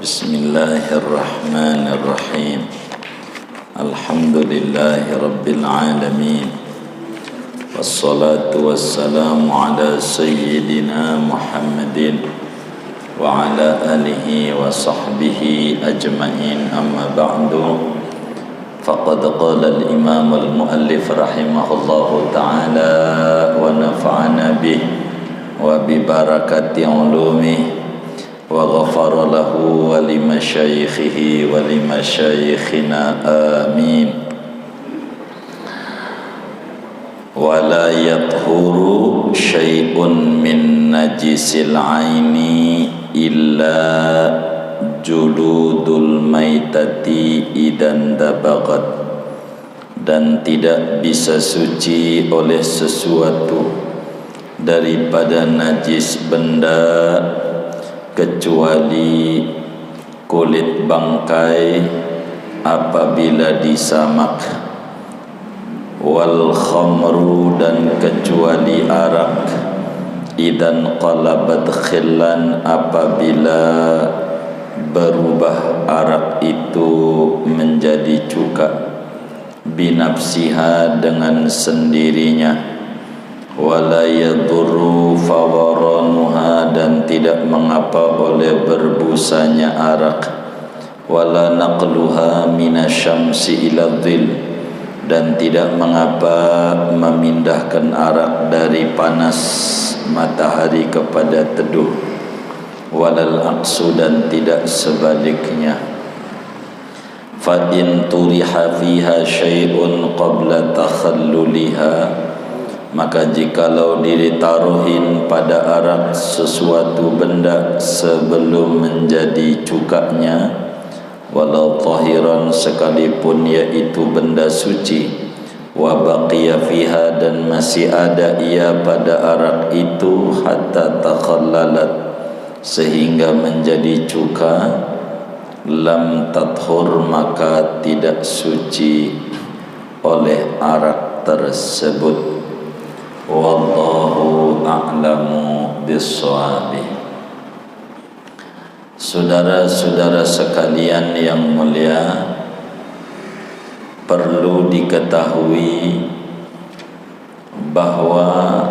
Bismillahirrahmanirrahim. Alhamdulillahi rabbil alamin. Wassalatu wassalamu ala sayyidina Muhammadin wa ala alihi wa sahbihi ajma'in, amma ba'du. Faqad qala al-imam al-muallif rahimahullahu ta'ala wa nafa'ana bih wa bi barakati ulumih wa ghafara lahu wa li masyayikhihi wa li masyayikhina, amin. Wa la yathuru syai'un min najisil aini illa juludul maitati idan dabagat, dan tidak bisa suci oleh sesuatu daripada najis benda kecuali kulit bangkai apabila disamak, wal khamru, dan kecuali arak, idan qalabat khillan, apabila berubah arak itu menjadi cuka, binafsiha, dengan sendirinya, wala yadurru fawaranuha, dan tidak mengapa oleh berbusanya arak, wala naqluha minasyamsi ila dhil, dan tidak mengapa memindahkan arak dari panas matahari kepada teduh, walal aqsu, dan tidak sebaliknya. Fa in turiha fiha syai'un qabla takhalluliha, maka jikalau ditaruhin pada arak sesuatu benda sebelum menjadi cukanya, walau tahiran, sekalipun yaitu benda suci, wa baqiya fiha, dan masih ada ia pada arak itu, hatta takhallalat, sehingga menjadi cuka, lam tathur, maka tidak suci oleh arak tersebut. Wallahu a'lamu bis-shawab. Saudara-saudara sekalian yang mulia, perlu diketahui bahwa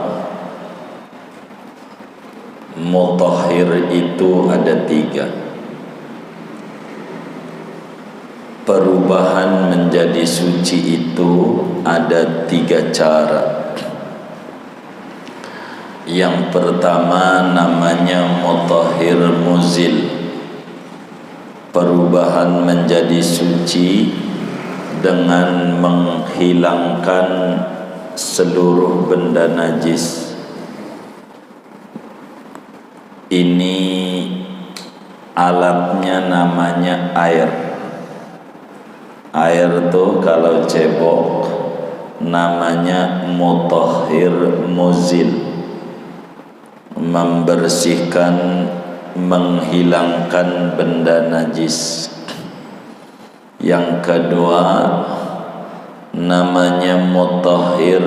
mutahhir itu ada 3. Perubahan menjadi suci itu ada 3 cara. Yang pertama namanya mutahhir muzil, perubahan menjadi suci dengan menghilangkan seluruh benda najis. Ini alatnya namanya air. Air tuh kalau cebok namanya mutahhir muzil, membersihkan, menghilangkan benda najis. Yang kedua namanya mutahhir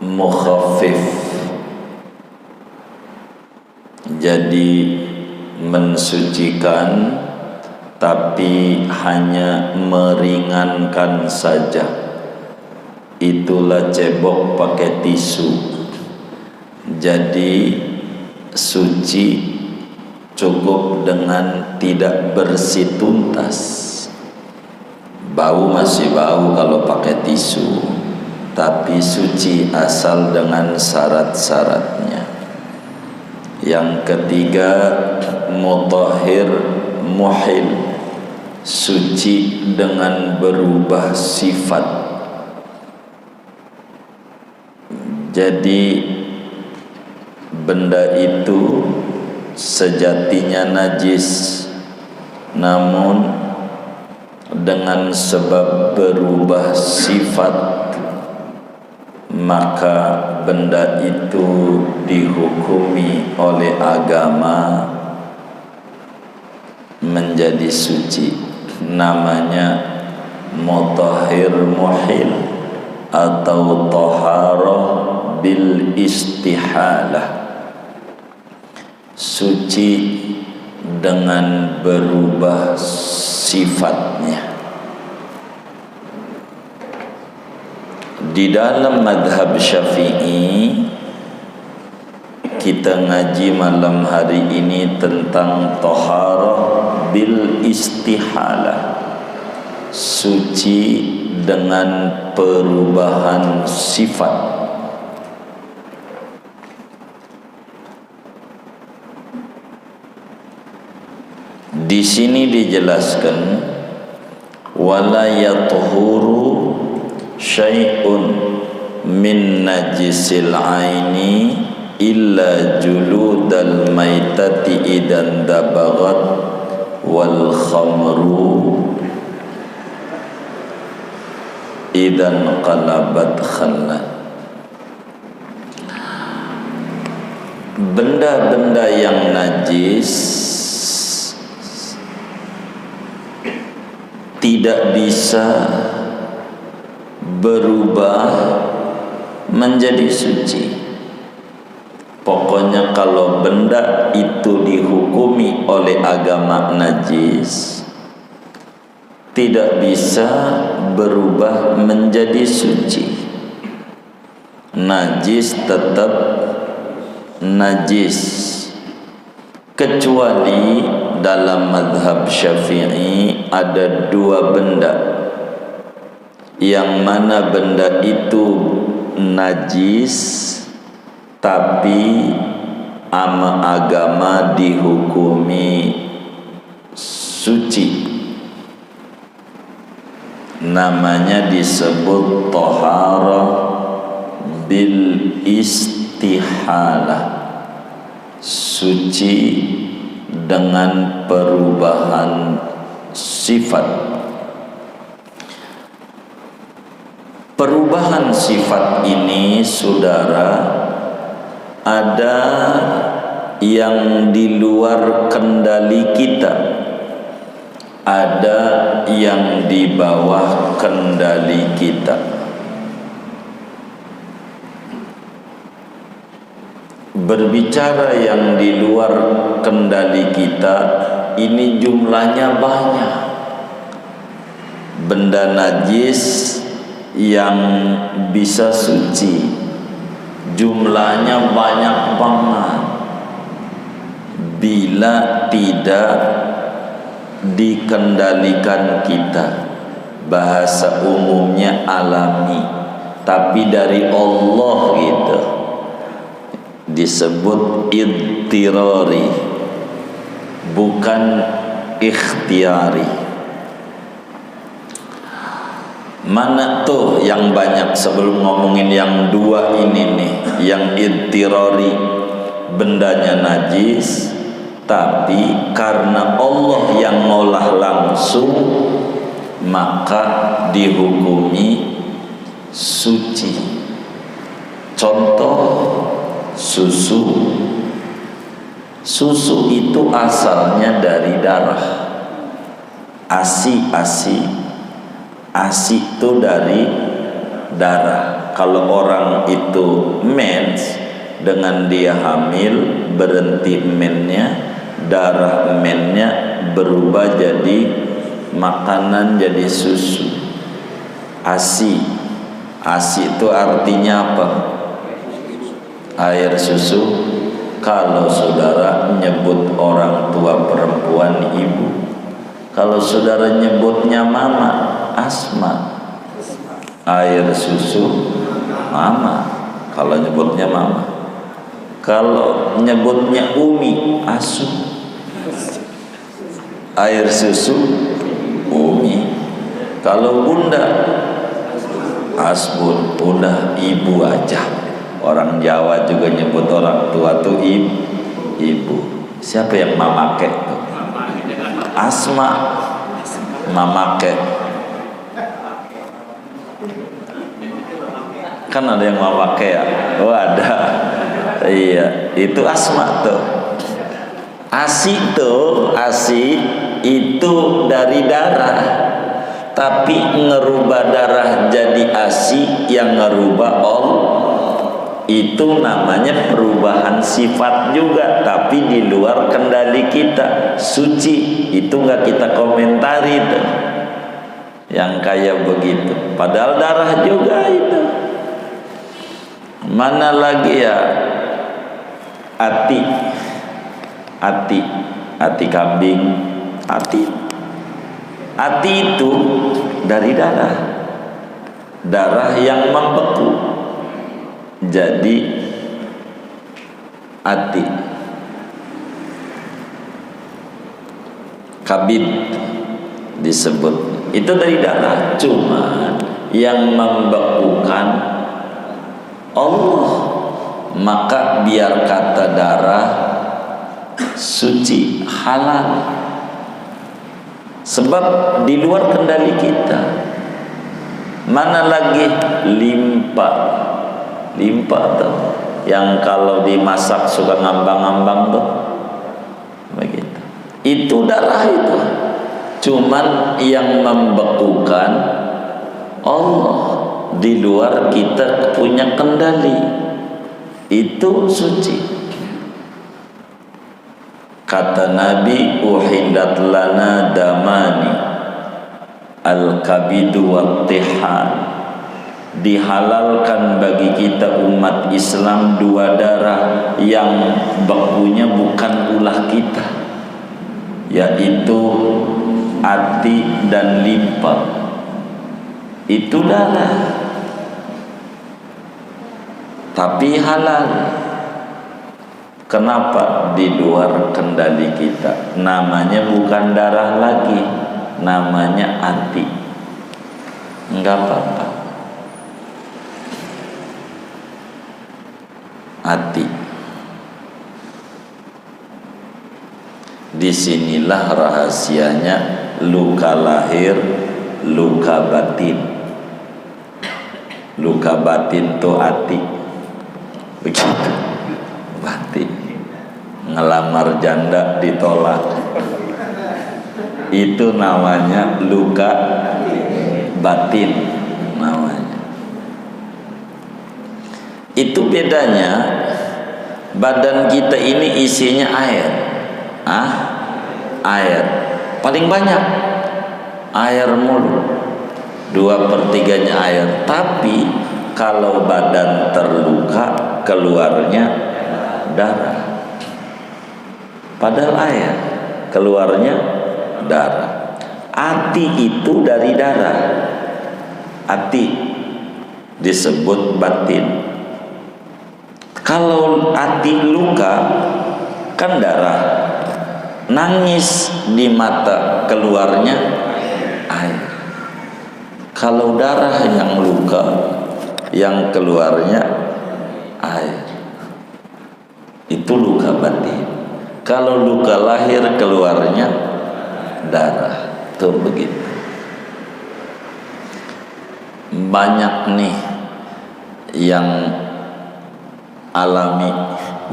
mukhaffif, jadi mensucikan tapi hanya meringankan saja. Itulah cebok pakai tisu. Jadi suci cukup dengan tidak bersih tuntas. Bau masih bau kalau pakai tisu, tapi suci asal dengan syarat-syaratnya. Yang ketiga mutahhir muhil, suci dengan berubah sifat. Jadi benda itu sejatinya najis, namun dengan sebab berubah sifat, maka benda itu dihukumi oleh agama menjadi suci. Namanya mutahhir muhil atau taharah bil istihalah. suci dengan berubah sifatnya. Di dalam madhab Syafi'i, kita ngaji malam hari ini tentang taharah bil istihalah, suci dengan perubahan sifat. Di sini dijelaskan wala yatuhuru syai'un min najisil aini illa juludal maitati idan dabagat wal khamru idan qalabat khallan. Benda-benda yang najis tidak bisa berubah menjadi suci. Pokoknya kalau benda itu dihukumi oleh agama najis, tidak bisa berubah menjadi suci. Najis tetap najis, kecuali dalam madhab Syafi'i ada dua benda yang mana benda itu najis tapi agama dihukumi suci. Namanya disebut taharah bil istihalah, suci dengan perubahan sifat. Perubahan sifat ini, saudara, ada yang di luar kendali kita, ada yang di bawah kendali kita. Berbicara yang di luar kendali kita, ini jumlahnya banyak. Benda najis yang bisa suci, jumlahnya banyak banget. Bila tidak dikendalikan kita, bahasa umumnya alami, tapi dari Allah gitu, disebut idtirari, bukan ikhtiari. Mana tuh yang banyak sebelum ngomongin yang dua ini nih, yang idtirari, bendanya najis tapi karena Allah yang ngolah langsung maka dihukumi suci. Contoh susu. Susu itu asalnya dari darah. ASI itu dari darah. Kalau orang itu mens, dengan dia hamil, berhenti mennya, darah mennya berubah jadi makanan, jadi susu. ASI itu artinya apa? Air susu. Kalau saudara nyebut orang tua perempuan ibu, kalau saudara nyebutnya mama, Asma. Air susu mama, kalau nyebutnya mama. Kalau nyebutnya Umi, Asu. Air susu Umi. Kalau bunda, Asbun. Udah ibu aja. Orang Jawa juga nyebut orang tua tuh ibu. Siapa yang mamake tuh? Asma, mamake. Kan ada yang mamake ya? Oh ada. Iya, itu Asma tuh. ASI itu dari darah, tapi ngerubah darah jadi ASI yang ngerubah Itu namanya perubahan sifat juga, tapi di luar kendali kita. Suci itu nggak kita komentari itu, yang kayak begitu. Padahal darah juga itu. Mana lagi ya? Ati kambing, ati itu dari darah yang membeku. Jadi ati, kabid disebut itu dari darah, cuma yang membekukan Allah. Maka biar kata darah suci, halal, sebab di luar kendali kita. Mana lagi limpa tuh, yang kalau dimasak suka ngambang-ngambang tuh, begitu. Itu darah itu, cuman yang membekukan Allah, di luar kita punya kendali. Itu suci. Kata Nabi, uhidat lana damani al-kabidu wat-tihan. Dihalalkan bagi kita umat Islam dua darah yang bekunya bukan ulah kita, yaitu ati dan limpa. Itu darah, tapi halal. Kenapa? Di luar kendali kita. Namanya bukan darah lagi, namanya ati. Enggak apa-apa. Hati. Disinilah rahasianya luka lahir, luka batin. Luka batin tuh hati, begitu. Batin. Ngelamar janda ditolak, itu namanya luka batin namanya. Itu bedanya. Badan kita ini isinya air. Air paling banyak, air mulu, 2/3 air. Tapi kalau badan terluka, keluarnya darah. Padahal air, keluarnya darah. Hati itu dari darah. Hati disebut batin. Kalau hati luka, kan darah. Nangis di mata, keluarnya air. Kalau darah yang luka, yang keluarnya air, itu luka batin. Kalau luka lahir, keluarnya darah. Tuh begitu. Banyak nih yang alami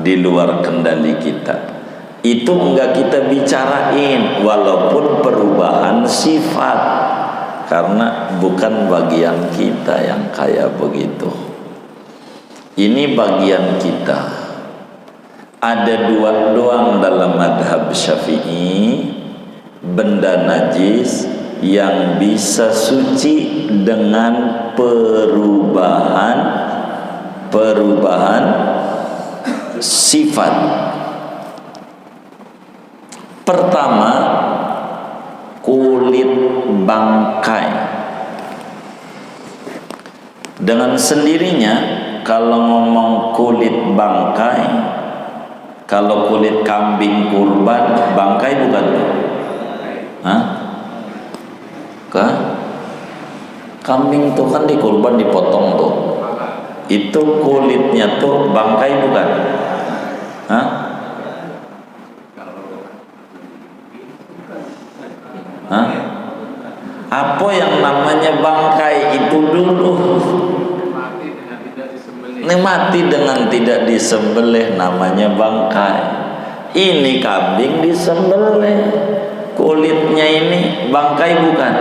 di luar kendali kita. Itu enggak kita bicarain, walaupun perubahan sifat, karena bukan bagian kita yang kayak begitu. Ini bagian kita. Ada dua doang dalam madhab Syafi'i, benda najis yang bisa suci dengan perubahan sifat. Pertama, kulit bangkai. Dengan sendirinya, kalau ngomong kulit bangkai, kalau kulit kambing kurban, bangkai bukan tuh? Kambing tuh kan dikurban, dipotong tuh. Itu kulitnya tuh bangkai bukan? Apa yang namanya bangkai itu dulu? Mati dengan tidak disembelih namanya bangkai. Ini kambing disembelih, kulitnya ini bangkai bukan?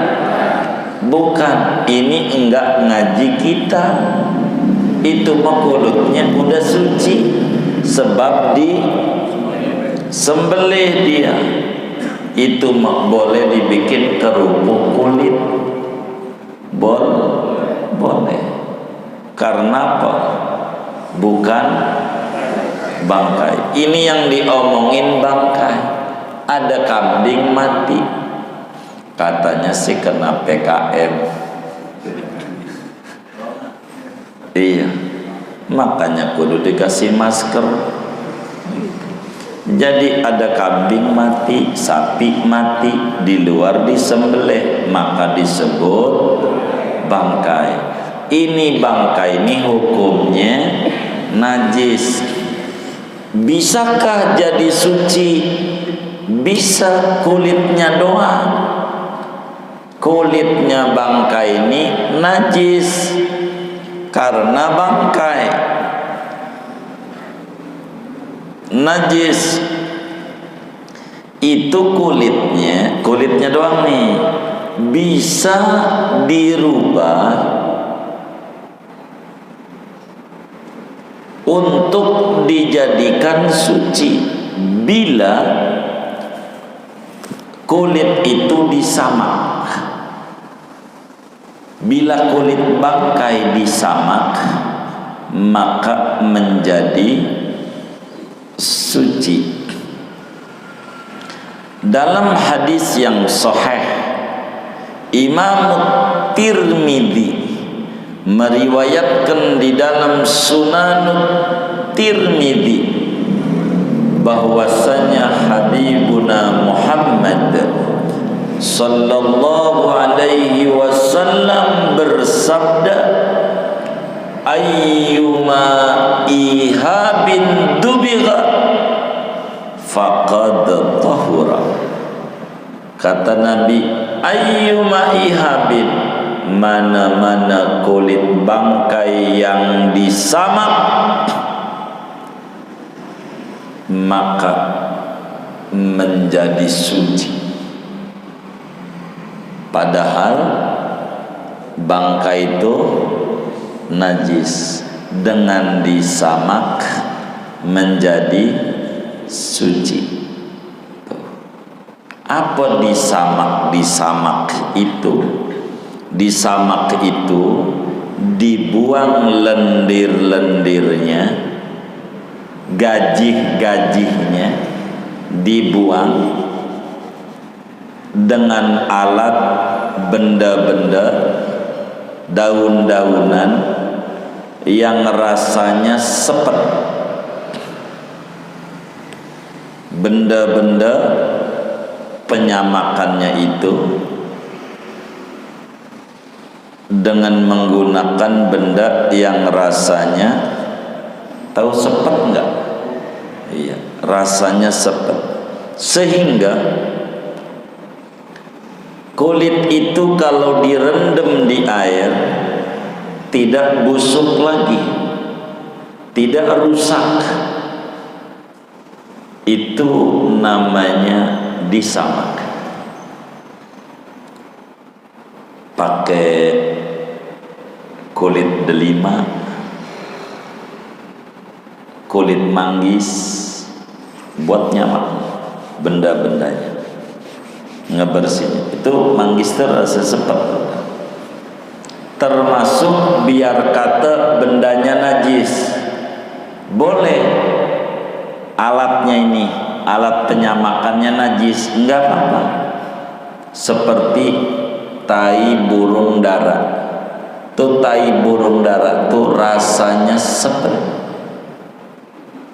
Bukan. Ini enggak ngaji kita. itu kulitnya udah suci, sebab di sembelih dia. Itu boleh dibikin kerupuk kulit, boleh. Karena apa? Bukan bangkai. Ini yang diomongin bangkai. Ada kambing mati, katanya sih kena PKM. Iya, makanya kudu dikasih masker. Jadi ada kambing mati, sapi mati, di luar disembelih, maka disebut bangkai. Ini bangkai ini hukumnya najis. Bisakah jadi suci? Bisa, kulitnya doang. Kulitnya bangkai ini najis karena bangkai najis. Itu kulitnya doang nih, bisa dirubah untuk dijadikan suci bila kulit itu disamak. Bila kulit bangkai disamak, maka menjadi suci. Dalam hadis yang sahih, Imam Tirmidzi meriwayatkan di dalam Sunan Tirmidzi bahwasanya Habibuna Muhammad sallallahu alaihi wasallam bersabda, ayyuma ihabin dubigha faqad tahura. Kata Nabi, ayyuma ihabin, mana-mana kulit bangkai yang disamak, maka menjadi suci. Padahal bangkai itu najis, dengan disamak menjadi suci. Apa disamak? Disamak itu dibuang lendir-lendirnya, gajih-gajihnya dibuang dengan alat benda-benda, daun-daunan yang rasanya sepet. Benda-benda penyamakannya itu dengan menggunakan benda yang rasanya, tahu sepet enggak? Iya, rasanya sepet, sehingga kulit itu kalau direndam di air tidak busuk lagi, tidak rusak. Itu namanya disamak. Pakai kulit delima, kulit manggis buat nyamak benda-bendanya, ngebersihin. Itu manggis terasa sepet, termasuk biar kata bendanya najis, boleh. Alatnya ini, alat penyamakannya najis, enggak apa-apa. Seperti tai burung dara. Tuh tai burung dara tuh rasanya sepet.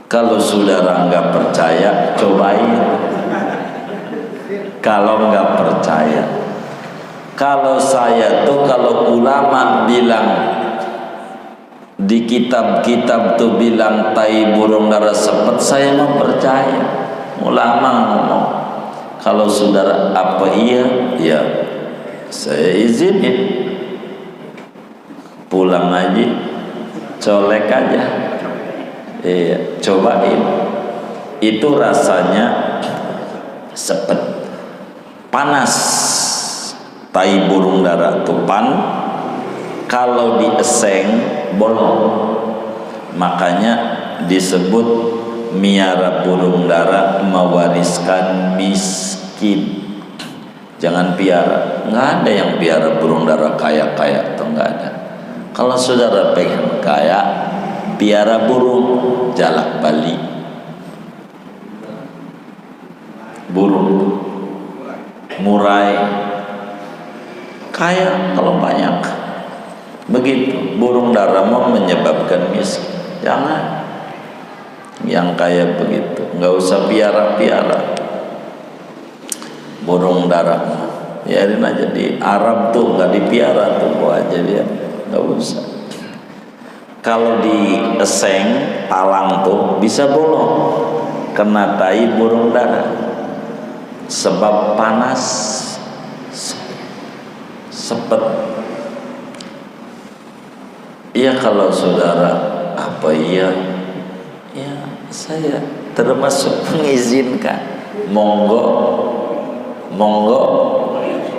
Kalau saudara enggak percaya, cobain. Kalau enggak percaya, kalau saya tuh, kalau ulama bilang di kitab-kitab tuh bilang tai burung dara sepet, saya mau percaya. Ulama ngomong. Kalau saudara apa iya? Ya, saya izinin. Pulang aja, colek aja. Iya, cobain. Itu rasanya sepet, panas. Tai burung dara tuh kalau dieseng bolong. Makanya disebut miara burung dara mewariskan miskin. Jangan piara. Nggak ada yang piara burung dara kaya-kaya, atau nggak ada. Kalau saudara pengen kaya, piara burung jalak Bali. Burung murai kaya kalau banyak. Begitu. Burung dara mau menyebabkan miskin. Jangan. Yang kaya begitu. Nggak usah piara-piara burung dara. Biarin aja. Di Arab tuh nggak dipiara tuh, bawa aja dia. Nggak usah. Kalau di eseng talang tuh bisa bolong kena tai burung dara, sebab panas, sepet. Iya, kalau saudara apa iya, ya saya termasuk mengizinkan, monggo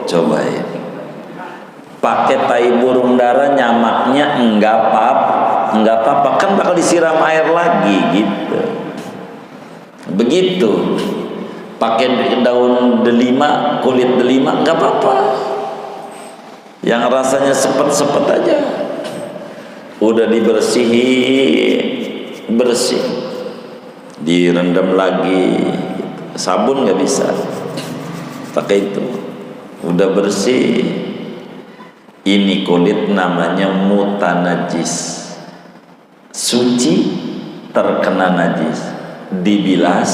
cobain. Pakai tai burung dara nyamaknya enggak apa-apa, kan bakal disiram air lagi gitu. Begitu. Pakai daun delima, kulit delima enggak apa-apa. Yang rasanya sepet-sepet aja. Udah bersih, direndam lagi. Sabun nggak bisa, pakai itu. Udah bersih, ini kulit namanya mutanajis, suci terkena najis, dibilas,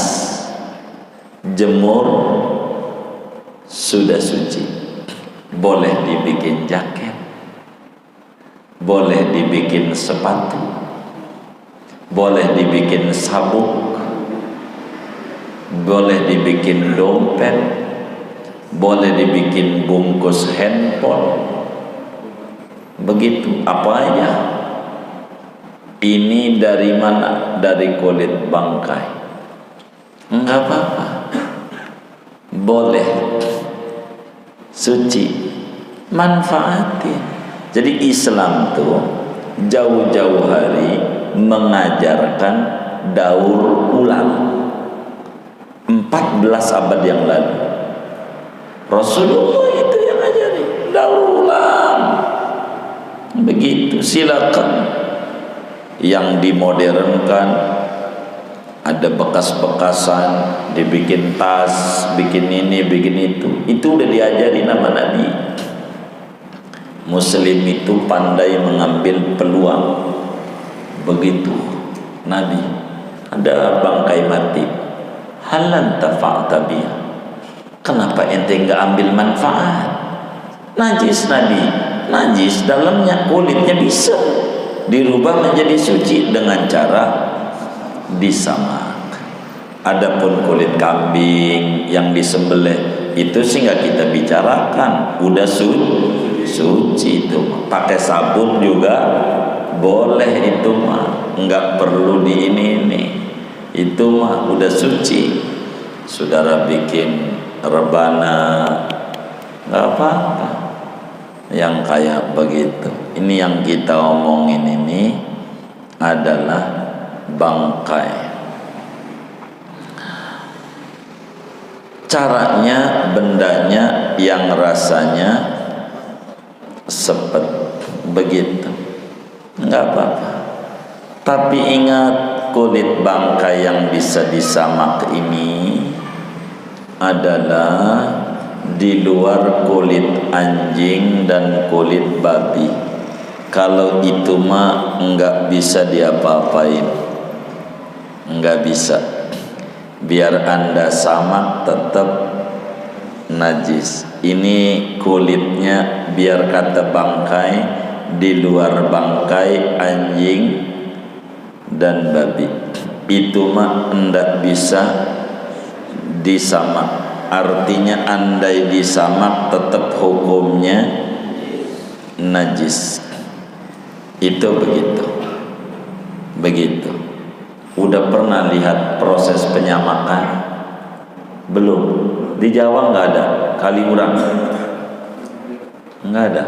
jemur, sudah suci. Boleh dibikin jaket, boleh dibikin sepatu, boleh dibikin sabuk, boleh dibikin dompet, boleh dibikin bungkus handphone. Begitu, apa aja. Ini dari mana? Dari kulit bangkai. Enggak apa-apa, boleh, suci, manfaatin. Jadi Islam tuh jauh-jauh hari mengajarkan daur ulang. 14 abad yang lalu Rasulullah itu yang ngajarin daur ulang. Begitu, silakan. Yang dimodernkan, ada bekas-bekasan, dibikin tas, bikin ini, bikin itu udah diajari nama Nabi. Muslim itu pandai mengambil peluang. Begitu Nabi. Ada bangkai mati, halan tafa'ta biha, kenapa ente enggak ambil manfaat? Najis Nabi, najis dalamnya, kulitnya bisa dirubah menjadi suci dengan cara disamak. Adapun kulit kambing yang disembelih itu sih nggak kita bicarakan, udah suci itu. Pakai sabun juga boleh itu mah, nggak perlu di ini, itu mah udah suci. Saudara bikin rebana nggak apa-apa yang kayak begitu. Ini yang kita omongin ini adalah bangkai. Caranya, bendanya yang rasanya sepet begitu, nggak apa-apa. Tapi ingat, kulit bangkai yang bisa disamak ini adalah di luar kulit anjing dan kulit babi. Kalau itu mah nggak bisa diapa-apain, nggak bisa. Biar Anda samak tetap najis. Ini kulitnya biar kata bangkai, di luar bangkai anjing dan babi. Itu mah ndak bisa disamak. Artinya andai disamak tetap hukumnya najis. Itu begitu. Udah pernah lihat proses penyamakan? Belum. Di Jawa nggak ada, Kaliurang nggak ada.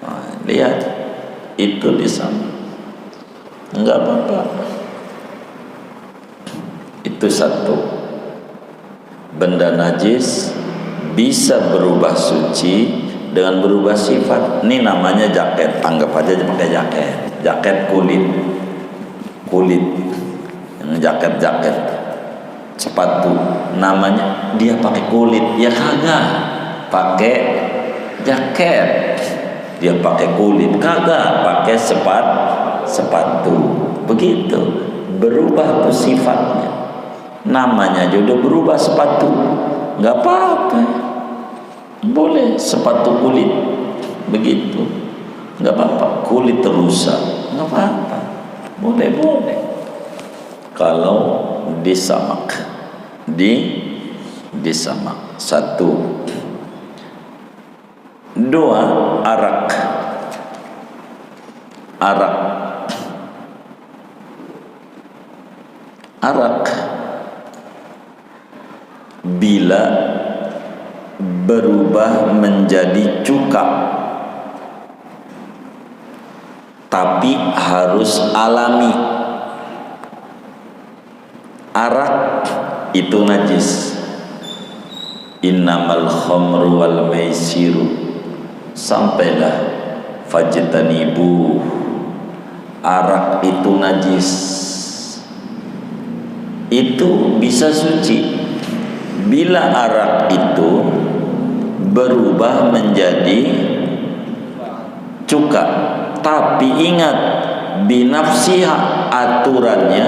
Nah, lihat, itu disamak. enggak apa-apa. Itu satu. Benda najis bisa berubah suci dengan berubah sifat. Ini namanya jaket. Anggap aja pakai jaket. Jaket kulit. Jaket. Sepatu. Namanya dia pakai kulit. Ya kagak. Pakai jaket. Dia pakai kulit. Kagak. Pakai sepatu. Begitu. Berubah tuh sifatnya. Namanya juga berubah sepatu. Nggak apa-apa, boleh sepatu kulit begitu, nggak apa-apa. Kulit rusak, nggak apa-apa, boleh. Kalau disamak, disamak. Satu. Dua, arak. Bila berubah menjadi cuka, tapi harus alami. Arak itu najis. Innamal khamru wal maisiru, sampailah fajtanibu. Arak itu najis. Itu bisa suci bila arak itu berubah menjadi cuka. Tapi ingat, binafsiha, aturannya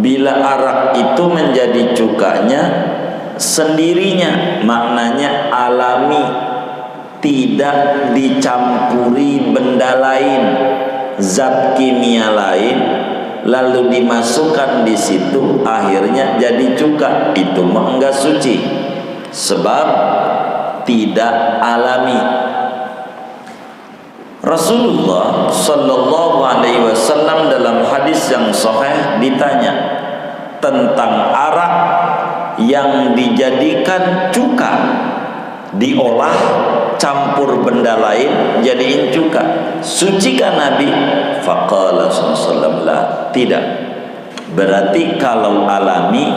bila arak itu menjadi cukanya sendirinya, maknanya alami, tidak dicampuri benda lain, zat kimia lain, lalu dimasukkan di situ, akhirnya jadi cuka. Itu mah enggak suci, sebab tidak alami. Rasulullah Sallallahu Alaihi Wasallam dalam hadis yang sahih ditanya tentang arak yang dijadikan cuka, diolah campur benda lain jadiin cuka, sucikah Nabi? Faqala sallallahu la, tidak. Berarti kalau alami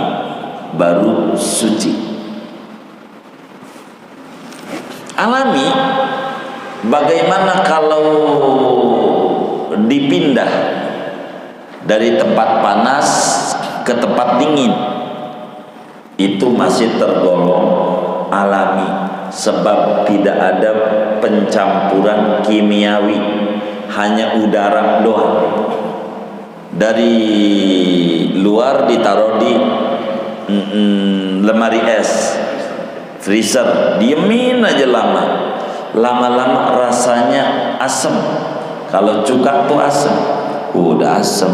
baru suci. Alami, bagaimana kalau dipindah dari tempat panas ke tempat dingin? Itu masih tergolong alami, sebab tidak ada pencampuran kimiawi, hanya udara doang. Dari luar ditaruh di lemari es, freezer, diemin aja lama-lama rasanya asam. Kalau cuka tuh asam, udah asam,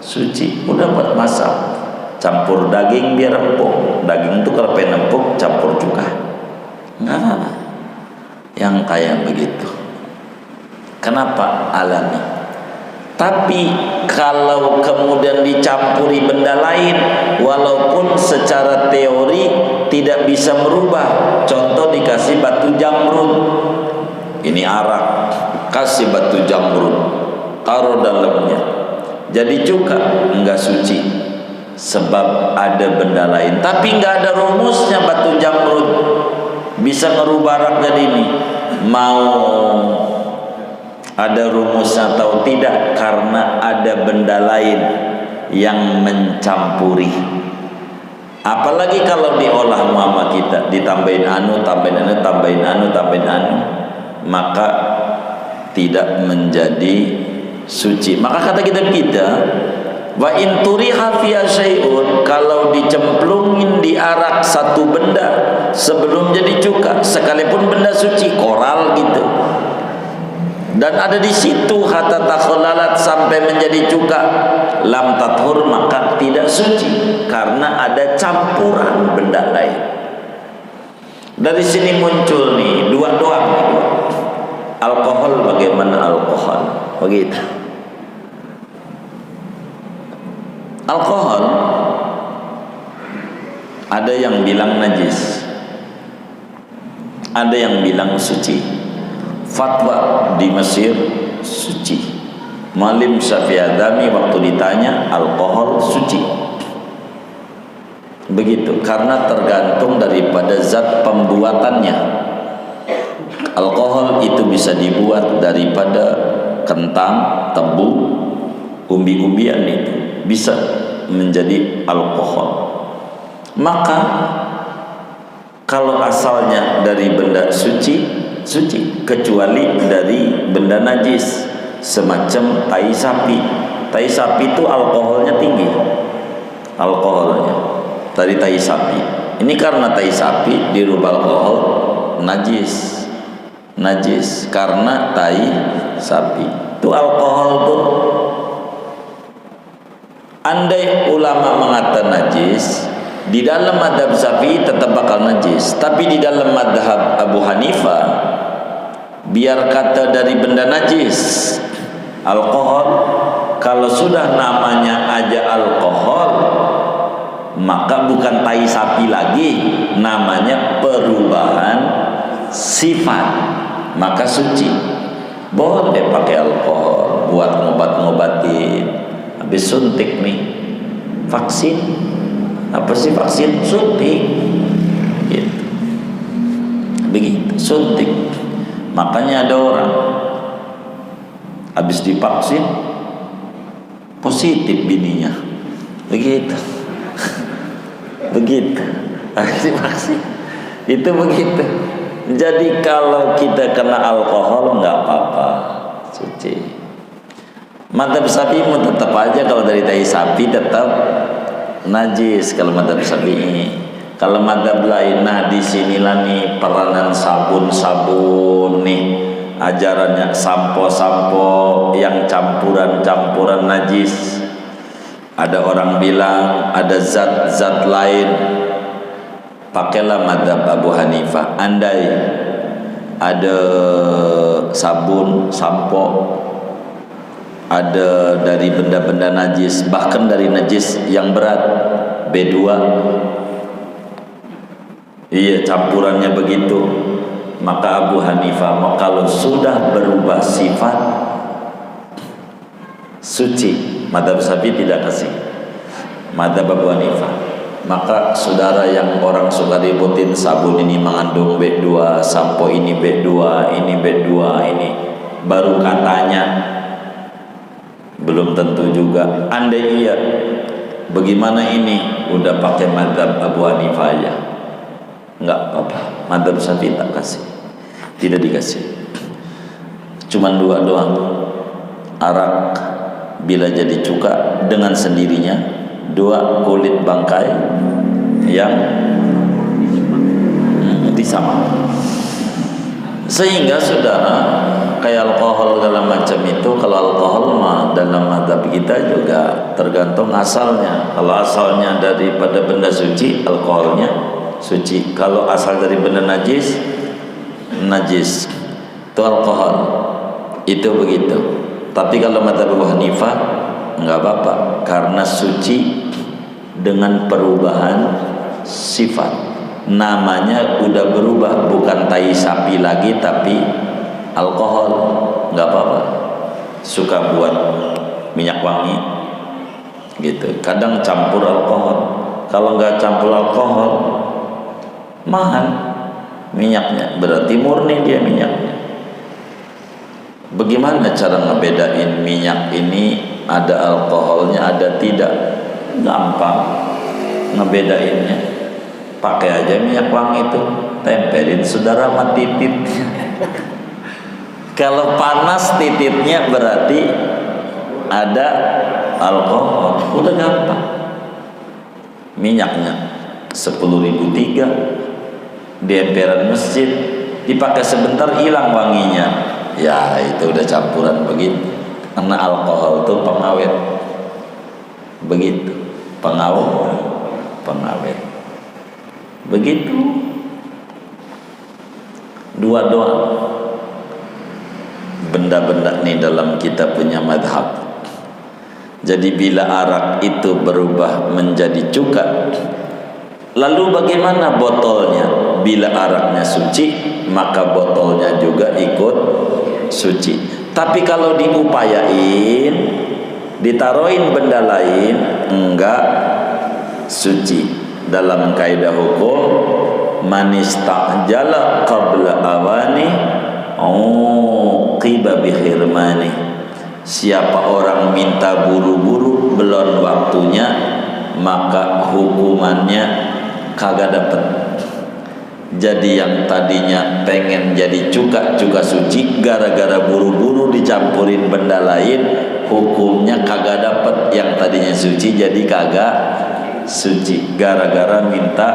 suci, udah buat masak. Campur daging biar empuk, daging tuh kalau pengen empuk campur cuka, nggak apa-apa. Yang kayak begitu, kenapa alami? Tapi kalau kemudian dicampuri benda lain, walaupun secara teori tidak bisa merubah, contoh dikasih batu jamrud, ini arak, kasih batu jamrud, taruh dalamnya, jadi cuka, enggak suci, sebab ada benda lain. Tapi enggak ada rumusnya batu jamrud bisa merubah arak jadi ini. Mau ada rumusnya atau tidak, karena ada benda lain yang mencampuri. Apalagi kalau diolah mama kita, ditambahin tambahin anu, maka tidak menjadi suci. Maka kata kita wa in turiha fiha syai'un, kalau dicemplungin di arak satu benda sebelum jadi cuka, sekalipun benda suci, koral gitu, dan ada di situ hatta takhallalat, sampai menjadi cuka, lam tathur, maka tidak suci karena ada campuran benda lain. Dari sini muncul nih dua doang. Alkohol, bagaimana alkohol? Begitu. Alkohol ada yang bilang najis, ada yang bilang suci. Fatwa di Mesir suci, Malim Syafi'adami waktu ditanya, alkohol suci. Begitu, karena tergantung daripada zat pembuatannya. Alkohol itu bisa dibuat daripada kentang, tebu, umbi-umbian, itu bisa menjadi alkohol. Maka kalau asalnya dari benda suci, suci, kecuali dari benda najis, semacam tai sapi. Tai sapi itu alkoholnya tinggi, alkoholnya dari tai sapi. Ini karena tai sapi dirubah alkohol najis, najis karena tai sapi. Itu alkohol tuh, andai ulama mengatakan najis, di dalam madhab Syafi'i tetap bakal najis. Tapi di dalam madhab Abu Hanifah, biar kata dari benda najis, alkohol, kalau sudah namanya aja alkohol, maka bukan tai sapi lagi, namanya perubahan sifat, maka suci. Boleh pakai alkohol buat ngobat-ngobatin. Habis suntik nih, vaksin, apa sih vaksin? Suntik gitu. Begitu, suntik. Makanya ada orang habis divaksin positif bininya, begitu. Begitu habis divaksin itu begitu. Jadi kalau kita kena alkohol nggak apa-apa, suci. Madhab Syafi'i tetap aja kalau dari tai sapi tetap najis kalau madhab Syafi'i. Kalau madhab lain, nah disinilah nih peranan sabun-sabun nih, ajarannya sampo-sampo yang campuran-campuran najis. Ada orang bilang ada zat-zat lain, pakailah madhab Abu Hanifah. Andai ada sabun, sampo, ada dari benda-benda najis, bahkan dari najis yang berat, B2, iya campurannya begitu, maka Abu Hanifah kalau sudah berubah sifat suci. Madhab Syafi'i tidak kasih, madhab Abu Hanifah. Maka saudara yang orang suka ributin sabun ini mengandung B2, sampo ini B2, ini B2, ini baru katanya, belum tentu juga. Andai iya, bagaimana ini udah pakai madhab Abu Hanifah aja, nggak apa-apa. Madhab Syafi'i tak kasih, tidak dikasih. Cuman dua doang. Arak bila jadi cuka dengan sendirinya, dua kulit bangkai yang disamak. Sehingga saudara, kayak alkohol segala macam itu, kalau alkohol mah dalam madhab kita juga tergantung asalnya. Kalau asalnya daripada benda suci, alkoholnya suci. Kalau asal dari benda najis, najis itu alkohol, itu begitu. Tapi kalau madhab Abu Hanifah nggak apa-apa, karena suci dengan perubahan sifat. Namanya udah berubah, bukan tai sapi lagi tapi alkohol, nggak apa-apa. Suka buat minyak wangi gitu, kadang campur alkohol. Kalau nggak campur alkohol mahal minyaknya, berarti murni dia minyaknya. Bagaimana cara ngebedain minyak ini ada alkoholnya ada tidak? Gampang ngebedainnya, pakai aja minyak wangi itu, tempelin saudara sama titit. Kalau panas titiknya berarti ada alkohol, udah gampang. Minyaknya 10.003 di emperan masjid, dipakai sebentar hilang wanginya. Ya itu udah campuran begitu. Karena alkohol itu pengawet, begitu, pengawet, begitu. Dua doang benda-benda nih dalam kita punya madhab. Jadi bila arak itu berubah menjadi cuka, lalu bagaimana botolnya? Bila araknya suci, maka botolnya juga ikut suci. Tapi kalau diupayain, ditaruhin benda lain, enggak suci. Dalam kaidah hukum, man istajala qabla awani uqiba bihirmani. Siapa orang minta buru-buru belum waktunya, maka hukumannya kagak dapet. Jadi yang tadinya pengen jadi cuka suci, gara-gara buru-buru dicampurin benda lain, hukumnya kagak dapet. Yang tadinya suci jadi kagak suci, gara-gara minta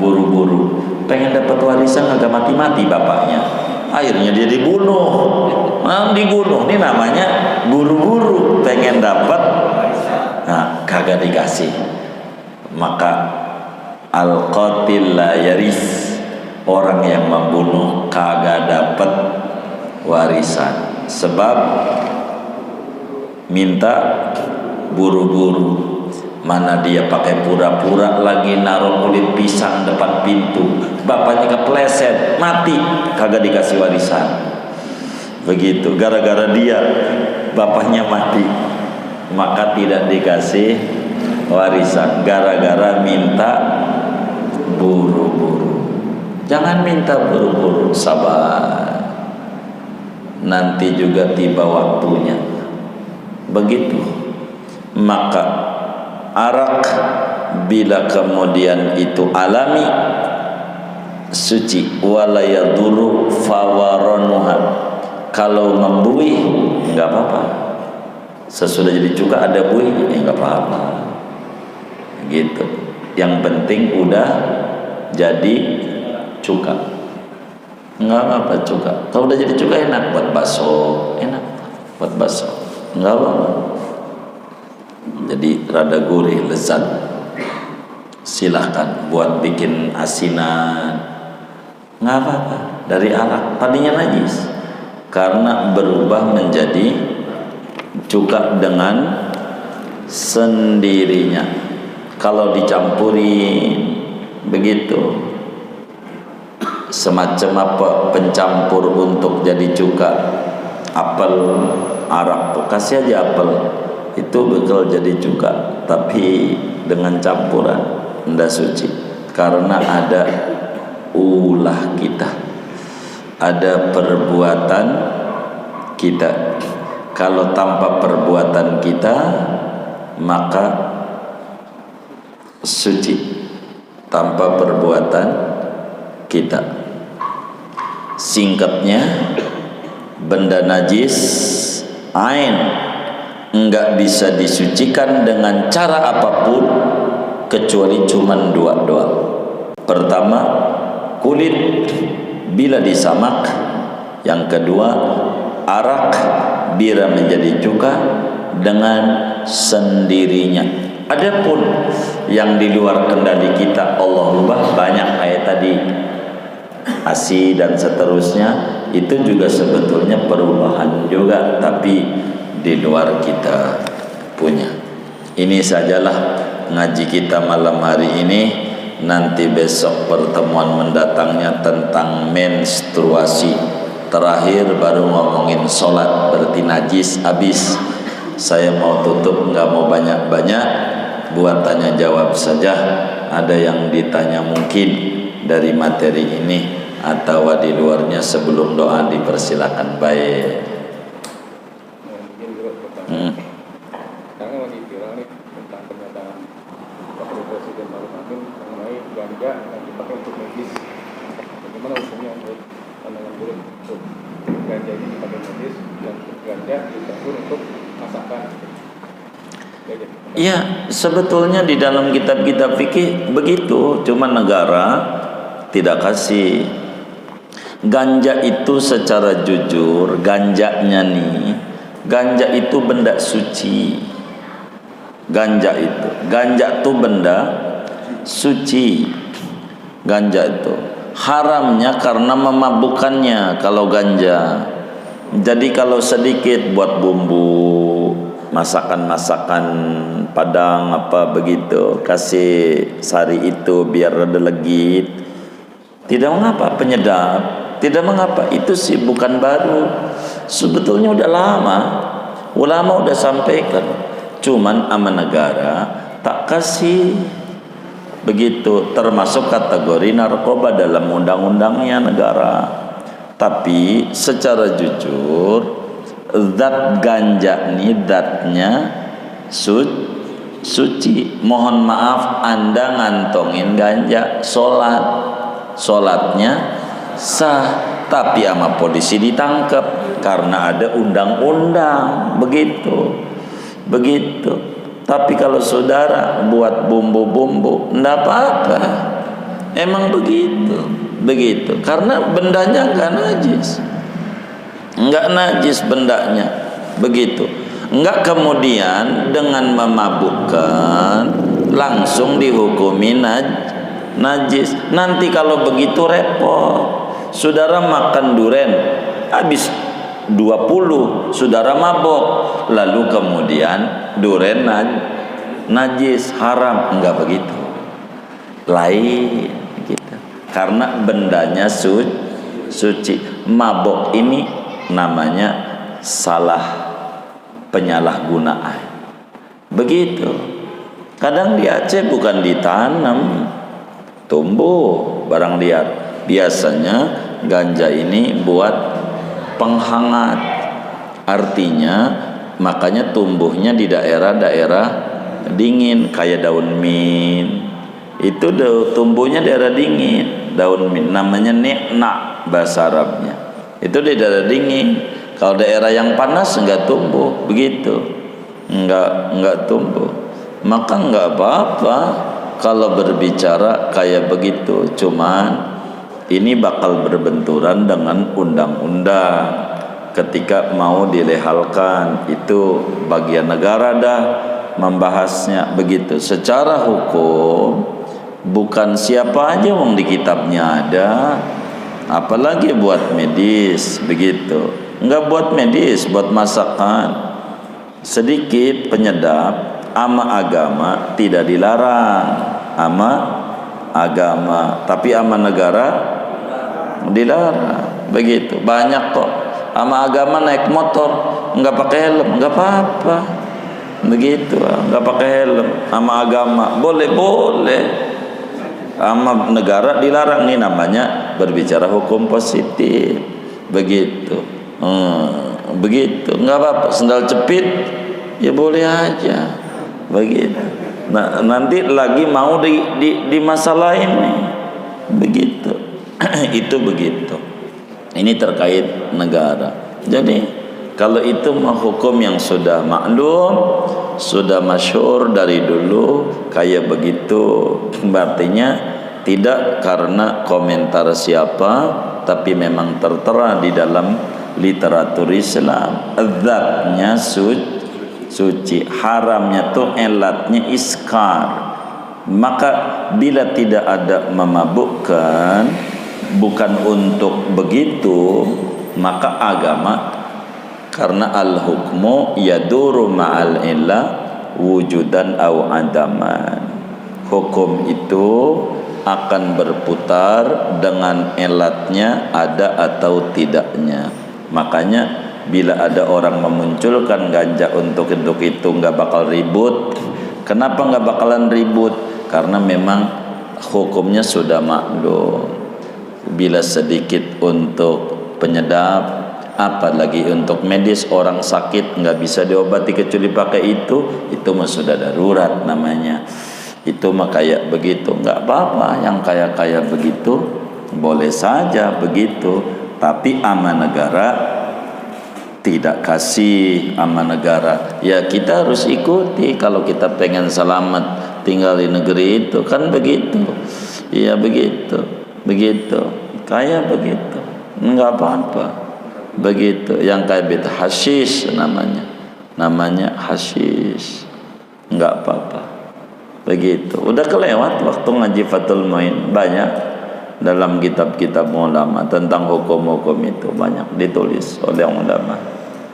buru-buru. Pengen dapat warisan kagak mati-mati bapaknya, akhirnya dia dibunuh. Dibunuh, ini namanya buru-buru pengen dapat, nah kagak dikasih. Maka al-qatil la yaris, orang yang membunuh kagak dapat warisan, sebab minta buru-buru. Mana dia pakai pura-pura lagi naruh kulit pisang depan pintu, bapaknya kepleset mati, kagak dikasih warisan. Begitu, gara-gara dia bapaknya mati, maka tidak dikasih warisan, gara-gara minta buru-buru. Jangan minta buru-buru, sabar, nanti juga tiba waktunya. Begitu. Maka arak bila kemudian itu alami, suci. Wala yaduru fawaranuha, kalau membuih enggak apa-apa. Sesudah jadi cuka ada buih, enggak apa-apa. Gitu. Yang penting udah jadi cuka. Enggak apa-apa cuka. Kalau udah jadi cuka enak buat bakso, enak buat bakso. Enggak apa-apa. Jadi rada gurih, lezat. Silahkan buat bikin asinan, nggak apa-apa. Dari arak tadinya najis, karena berubah menjadi cuka dengan sendirinya. Kalau dicampuri begitu, semacam apa pencampur untuk jadi cuka, apel, arak, kasih aja apel, itu bakal jadi cuka. Tapi dengan campuran ndak suci, karena ada ulah kita, ada perbuatan kita. Kalau tanpa perbuatan kita maka suci, tanpa perbuatan kita. Singkatnya, benda najis ain enggak bisa disucikan dengan cara apapun kecuali cuman dua doang. Pertama, kulit bila disamak. Yang kedua, arak bila menjadi cuka dengan sendirinya. Adapun yang di luar kendali kita, Allah ubah, banyak kayak tadi ASI dan seterusnya, itu juga sebetulnya perubahan juga, tapi di luar kita punya. Ini sajalah ngaji kita malam hari ini. Nanti besok pertemuan mendatangnya tentang menstruasi. Terakhir baru ngomongin sholat, berarti najis habis. Saya mau tutup, nggak mau banyak-banyak, buat tanya jawab saja. Ada yang ditanya mungkin dari materi ini atau di luarnya, sebelum doa dipersilakan. Baik. Karena masih viral nih tentang pernyataan Wakil Presiden Maruf Amin mengenai ganja yang dipakai untuk medis. Bagaimana hukumnya menurut pandangan beliau untuk ganja ini dipakai medis dan ganja dicampur untuk masakan? Iya, sebetulnya di dalam kitab-kitab fikih begitu, cuma negara tidak kasih. Ganja itu secara jujur, ganjanya nih, ganja itu benda suci. Ganja itu benda suci. Ganja itu haramnya karena memabukkannya kalau ganja. Jadi kalau sedikit buat bumbu, masakan-masakan Padang apa begitu, kasih sari itu biar rada legit, tidak mengapa, penyedap, tidak mengapa. Itu sih bukan baru. Sebetulnya udah lama, ulama udah sampaikan, cuman ama negara tak kasih begitu, termasuk kategori narkoba dalam undang-undangnya negara. Tapi secara jujur, zat ganja ini zatnya suci. Mohon maaf, Anda ngantongin ganja, sholatnya sah, tapi sama polisi ditangkap karena ada undang-undang. Begitu. Tapi kalau saudara buat bumbu-bumbu, enggak apa-apa. Emang begitu. Karena bendanya enggak najis bendanya. Begitu. Enggak kemudian dengan memabukkan langsung dihukumi najis. Nanti kalau begitu repot. Saudara makan duren habis 20, saudara mabok, lalu kemudian duren najis, haram. Enggak begitu, lain gitu. Karena bendanya suci. Mabok ini namanya salah penyalahgunaan. Begitu. Kadang di Aceh bukan ditanam, tumbuh barang liar. Biasanya ganja ini buat penghangat, artinya makanya tumbuhnya di daerah-daerah dingin, kayak daun mint itu tumbuhnya daerah dingin. Daun mint namanya ni'na bahasa Arabnya, itu di daerah dingin. Kalau daerah yang panas enggak tumbuh begitu, enggak tumbuh. Maka enggak apa-apa kalau berbicara kayak begitu, cuman ini bakal berbenturan dengan undang-undang ketika mau dilehalkan. Itu bagian negara dah membahasnya begitu. Secara hukum bukan siapa aja wong di kitabnya ada, apalagi buat medis begitu. Enggak buat medis, buat masakan. Sedikit penyedap ama agama tidak dilarang, ama agama, tapi ama negara dilarang. Begitu. Banyak kok ama agama naik motor enggak pakai helm, enggak apa-apa. Begitu, enggak pakai helm ama agama boleh. Ama negara dilarang. Ini namanya berbicara hukum positif. Begitu. Begitu. Enggak apa-apa, sendal jepit ya boleh aja. Begitu. Nah, nanti lagi mau di masalahin nih. Begitu. Itu begitu. Ini terkait negara. Jadi kalau itu mah hukum yang sudah maklum, sudah masyhur dari dulu kayak begitu. Artinya tidak karena komentar siapa, tapi memang tertera di dalam literatur Islam. Zatnya suci, haramnya tuh elatnya iskar. Maka bila tidak ada memabukkan, bukan untuk begitu, maka agama, karena al-hukmu yaduru ma'al illah wujudan aw adaman. Hukum itu akan berputar dengan elatnya ada atau tidaknya. Makanya bila ada orang memunculkan ganja untuk itu nggak bakal ribut. Kenapa nggak bakalan ribut? Karena memang hukumnya sudah maklum. Bila sedikit untuk penyedap, apalagi untuk medis, orang sakit nggak bisa diobati kecuali pakai itu mah sudah darurat namanya. Itu mah kayak begitu, nggak apa-apa. Yang kayak begitu boleh saja begitu, tapi ama negara tidak kasih. Ama negara ya kita harus ikuti kalau kita pengen selamat tinggal di negeri itu, kan begitu. Iya begitu kayak begitu, nggak apa-apa. Begitu. Yang kayak beta hashish namanya hashish, nggak apa-apa. Begitu. Udah kelewat waktu ngaji Fathul Muin, banyak dalam kitab-kitab ulama tentang hukum-hukum itu, banyak ditulis oleh ulama.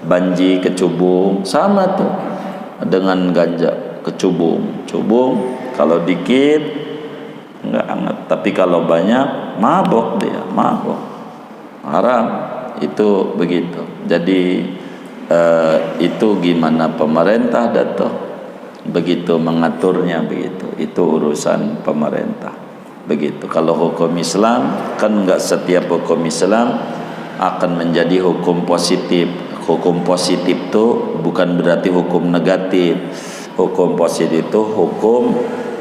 Banji kecubung sama tuh dengan ganja, kecubung kalau dikit enggak hangat, tapi kalau banyak mabok dia, haram. itu begitu. Jadi itu gimana pemerintah Dato begitu mengaturnya begitu, itu urusan pemerintah begitu. Kalau hukum Islam kan enggak setiap hukum Islam akan menjadi hukum positif. Hukum positif itu bukan berarti hukum negatif. Hukum positif itu hukum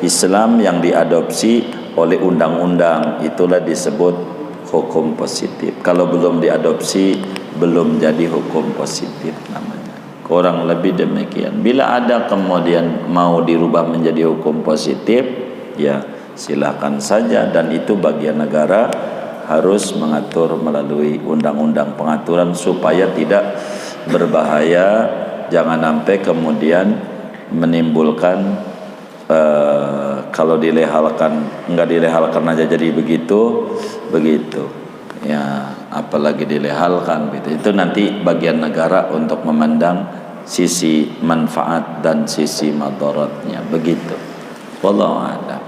Islam yang diadopsi oleh undang-undang, itulah disebut hukum positif. Kalau belum diadopsi belum jadi hukum positif namanya. Kurang lebih demikian. Bila ada kemudian mau dirubah menjadi hukum positif, ya silakan saja, dan itu bagian negara harus mengatur melalui undang-undang pengaturan supaya tidak berbahaya, jangan sampai kemudian menimbulkan kalau dilehalkan, enggak dilehalkan aja jadi begitu ya, apalagi dilehalkan gitu. Itu nanti bagian negara untuk memandang sisi manfaat dan sisi madaratnya begitu. Wallahu a'lam.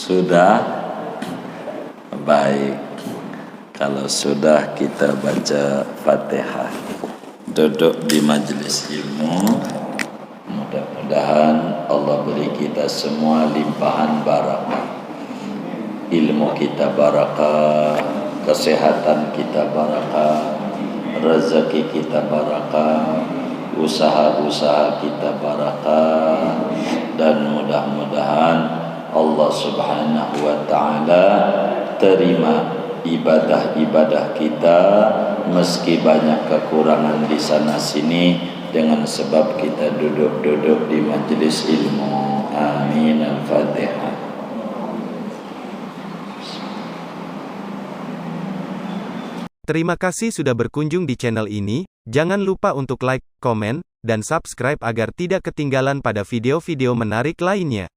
Sudah baik. Kalau sudah, kita baca Fatihah. Duduk di majelis ilmu. Mudah-mudahan Allah beri kita semua limpahan barakah. Ilmu kita barakah, kesehatan kita barakah, rezeki kita barakah, usaha-usaha kita barakah, dan mudah-mudahan Allah Subhanahu wa ta'ala terima ibadah-ibadah kita meski banyak kekurangan di sana sini dengan sebab kita duduk-duduk di majelis ilmu. Amin. Al-Fatihah. Terima kasih sudah berkunjung di channel ini. Jangan lupa untuk like, komen, dan subscribe agar tidak ketinggalan pada video-video menarik lainnya.